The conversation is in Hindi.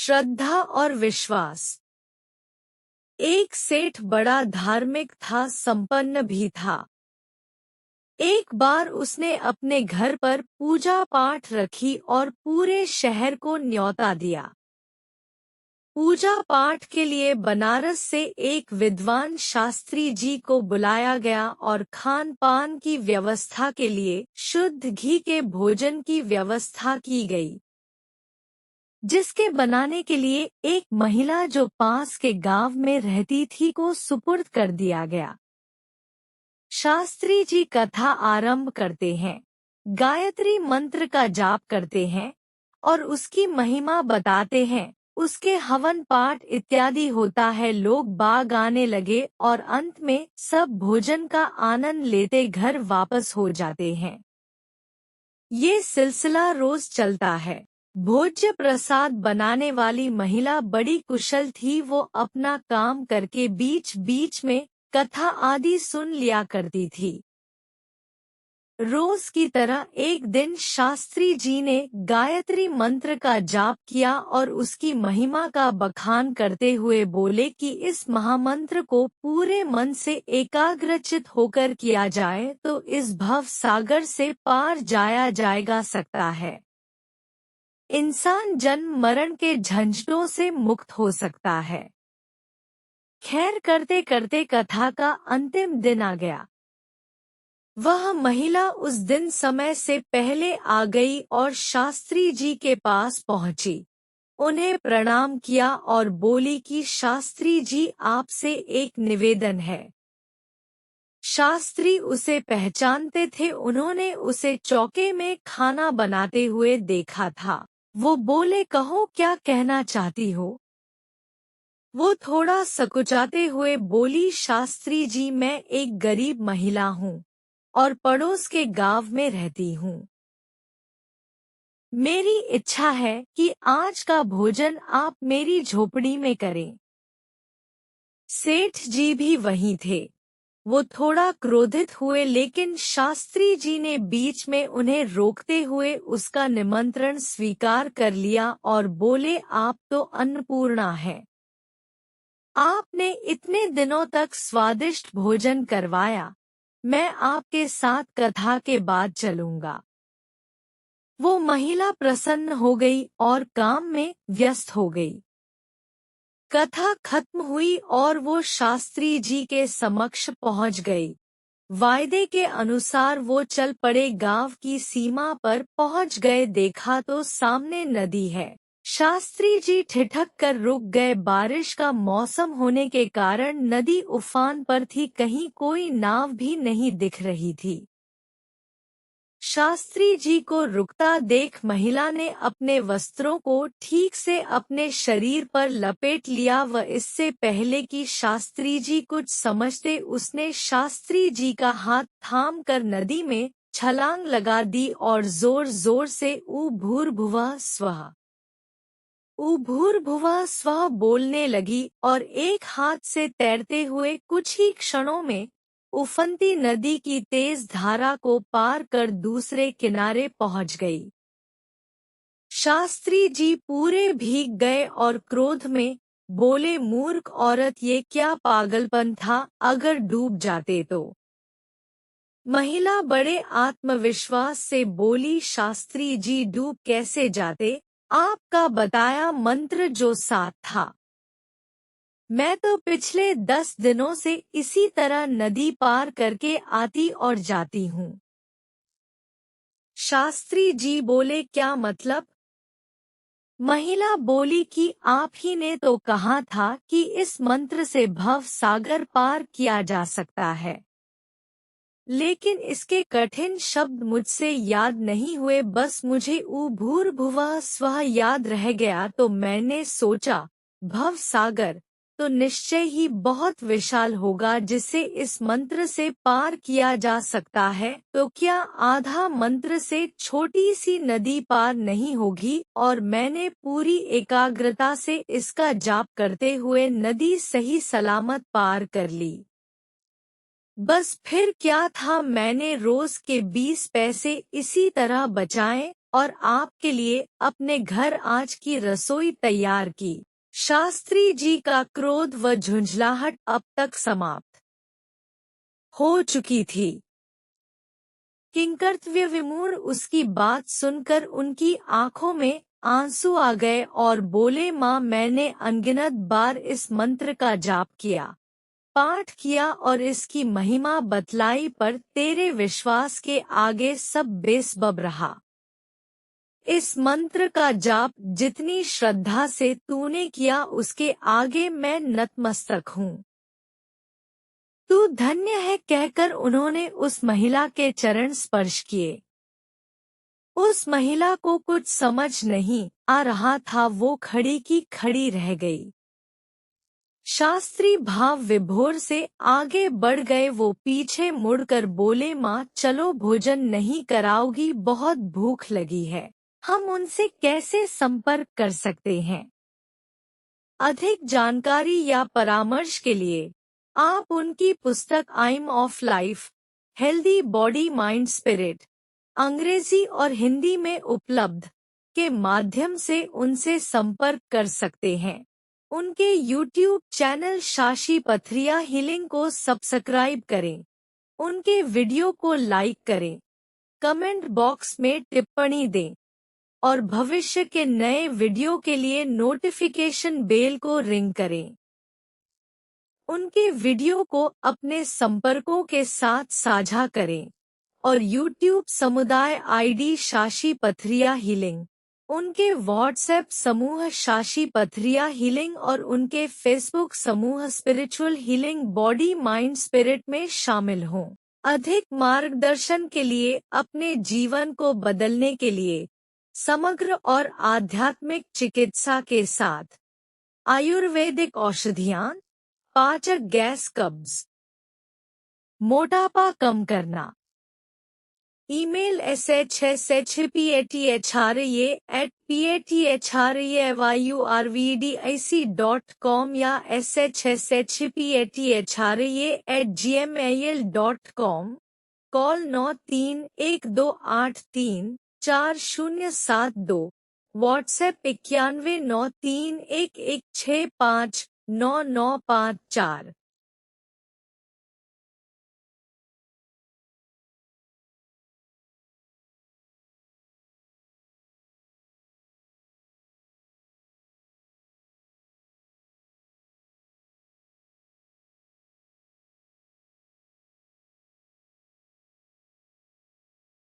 श्रद्धा और विश्वास। एक सेठ बड़ा धार्मिक था, संपन्न भी था। एक बार उसने अपने घर पर पूजा पाठ रखी और पूरे शहर को न्योता दिया। पूजा पाठ के लिए बनारस से एक विद्वान शास्त्री जी को बुलाया गया और खान पान की व्यवस्था के लिए शुद्ध घी के भोजन की व्यवस्था की गई, जिसके बनाने के लिए एक महिला जो पास के गांव में रहती थी को सुपुर्द कर दिया गया। शास्त्री जी कथा आरंभ करते हैं, गायत्री मंत्र का जाप करते हैं और उसकी महिमा बताते हैं। उसके हवन पाठ इत्यादि होता है। लोग बाग आने लगे और अंत में सब भोजन का आनंद लेते घर वापस हो जाते हैं। ये सिलसिला रोज चलता है। भोज्य प्रसाद बनाने वाली महिला बड़ी कुशल थी। वो अपना काम करके बीच बीच में कथा आदि सुन लिया करती थी। रोज की तरह एक दिन शास्त्री जी ने गायत्री मंत्र का जाप किया और उसकी महिमा का बखान करते हुए बोले कि इस महामंत्र को पूरे मन से एकाग्रचित होकर किया जाए तो इस भव सागर से पार जाया जाएगा सकता है। इंसान जन्म मरण के झंझटों से मुक्त हो सकता है। खैर, करते करते कथा का अंतिम दिन आ गया। वह महिला उस दिन समय से पहले आ गई और शास्त्री जी के पास पहुंची, उन्हें प्रणाम किया और बोली कि शास्त्री जी, आपसे एक निवेदन है। शास्त्री उसे पहचानते थे, उन्होंने उसे चौके में खाना बनाते हुए देखा था। वो बोले, कहो क्या कहना चाहती हो? वो थोड़ा सकुचाते हुए बोली, शास्त्री जी, मैं एक गरीब महिला हूँ और पड़ोस के गांव में रहती हूँ। मेरी इच्छा है कि आज का भोजन आप मेरी झोपड़ी में करें। सेठ जी भी वहीं थे। वो थोड़ा क्रोधित हुए, लेकिन शास्त्री जी ने बीच में उन्हें रोकते हुए उसका निमंत्रण स्वीकार कर लिया और बोले, आप तो अन्नपूर्णा हैं। आपने इतने दिनों तक स्वादिष्ट भोजन करवाया। मैं आपके साथ कथा के बाद चलूंगा। वो महिला प्रसन्न हो गई और काम में व्यस्त हो गई। कथा खत्म हुई और वो शास्त्री जी के समक्ष पहुंच गई। वायदे के अनुसार वो चल पड़े। गांव की सीमा पर पहुंच गए, देखा तो सामने नदी है। शास्त्री जी ठिठक कर रुक गए। बारिश का मौसम होने के कारण नदी उफान पर थी, कहीं कोई नाव भी नहीं दिख रही थी। शास्त्री जी को रुकता देख महिला ने अपने वस्त्रों को ठीक से अपने शरीर पर लपेट लिया। व इससे पहले कि शास्त्री जी कुछ समझते, उसने शास्त्री जी का हाथ थाम कर नदी में छलांग लगा दी और जोर जोर से ऊ भूर्भुवः स्वः, ऊ भूर्भुवः स्वः बोलने लगी और एक हाथ से तैरते हुए कुछ ही क्षणों में उफनती नदी की तेज धारा को पार कर दूसरे किनारे पहुंच गई। शास्त्री जी पूरे भीग गए और क्रोध में बोले, मूर्ख औरत, ये क्या पागलपन था? अगर डूब जाते तो? महिला बड़े आत्मविश्वास से बोली, शास्त्री जी, डूब कैसे जाते? आपका बताया मंत्र जो साथ था। मैं तो पिछले 10 दिनों से इसी तरह नदी पार करके आती और जाती हूँ। शास्त्री जी बोले, क्या मतलब? महिला बोली कि आप ही ने तो कहा था कि इस मंत्र से भव सागर पार किया जा सकता है, लेकिन इसके कठिन शब्द मुझसे याद नहीं हुए। बस मुझे ऊ भूर्भुवः स्वः याद रह गया, तो मैंने सोचा भव सागर तो निश्चय ही बहुत विशाल होगा, जिसे इस मंत्र से पार किया जा सकता है। तो क्या आधा मंत्र से छोटी सी नदी पार नहीं होगी? और मैंने पूरी एकाग्रता से इसका जाप करते हुए नदी सही सलामत पार कर ली। बस फिर क्या था, मैंने रोज के 20 पैसे इसी तरह बचाए और आपके लिए अपने घर आज की रसोई तैयार की। शास्त्री जी का क्रोध व झुंझलाहट अब तक समाप्त हो चुकी थी। किंकर्तव्य विमूढ़ उसकी बात सुनकर उनकी आंखों में आंसू आ गए और बोले, माँ, मैंने अनगिनत बार इस मंत्र का जाप किया, पाठ किया और इसकी महिमा बतलाई, पर तेरे विश्वास के आगे सब बेसबब रहा। इस मंत्र का जाप जितनी श्रद्धा से तूने किया उसके आगे मैं नतमस्तक हूँ। तू धन्य है, कहकर उन्होंने उस महिला के चरण स्पर्श किए। उस महिला को कुछ समझ नहीं आ रहा था, वो खड़ी की खड़ी रह गई। शास्त्री भाव विभोर से आगे बढ़ गए। वो पीछे मुड़कर बोले, माँ, चलो, भोजन नहीं कराओगी? बहुत भूख लगी है। हम उनसे कैसे संपर्क कर सकते हैं? अधिक जानकारी या परामर्श के लिए आप उनकी पुस्तक आइम of life, healthy body mind spirit, अंग्रेजी और हिंदी में उपलब्ध, के माध्यम से उनसे संपर्क कर सकते हैं। उनके YouTube चैनल शाशी पथरिया हीलिंग को सब्सक्राइब करें। उनके वीडियो को लाइक करें, कमेंट बॉक्स में टिप्पणी दें और भविष्य के नए वीडियो के लिए नोटिफिकेशन बेल को रिंग करें। उनके वीडियो को अपने संपर्कों के साथ साझा करें और YouTube समुदाय ID शाशी पथरिया हीलिंग, उनके व्हाट्सएप समूह शाशी पथरिया हीलिंग और उनके फेसबुक समूह spiritual healing body mind spirit में शामिल हों। अधिक मार्गदर्शन के लिए, अपने जीवन को बदलने के लिए, समग्र और आध्यात्मिक चिकित्सा के साथ आयुर्वेदिक औषधियाँ, पाचक, गैस, कब्ज, मोटापा कम करना। ईमेल shshpatharia@pathrayavurvdic.com या shshpatharia@gmail.com। कॉल 9312834072। व्हाट्सएप 919311659954।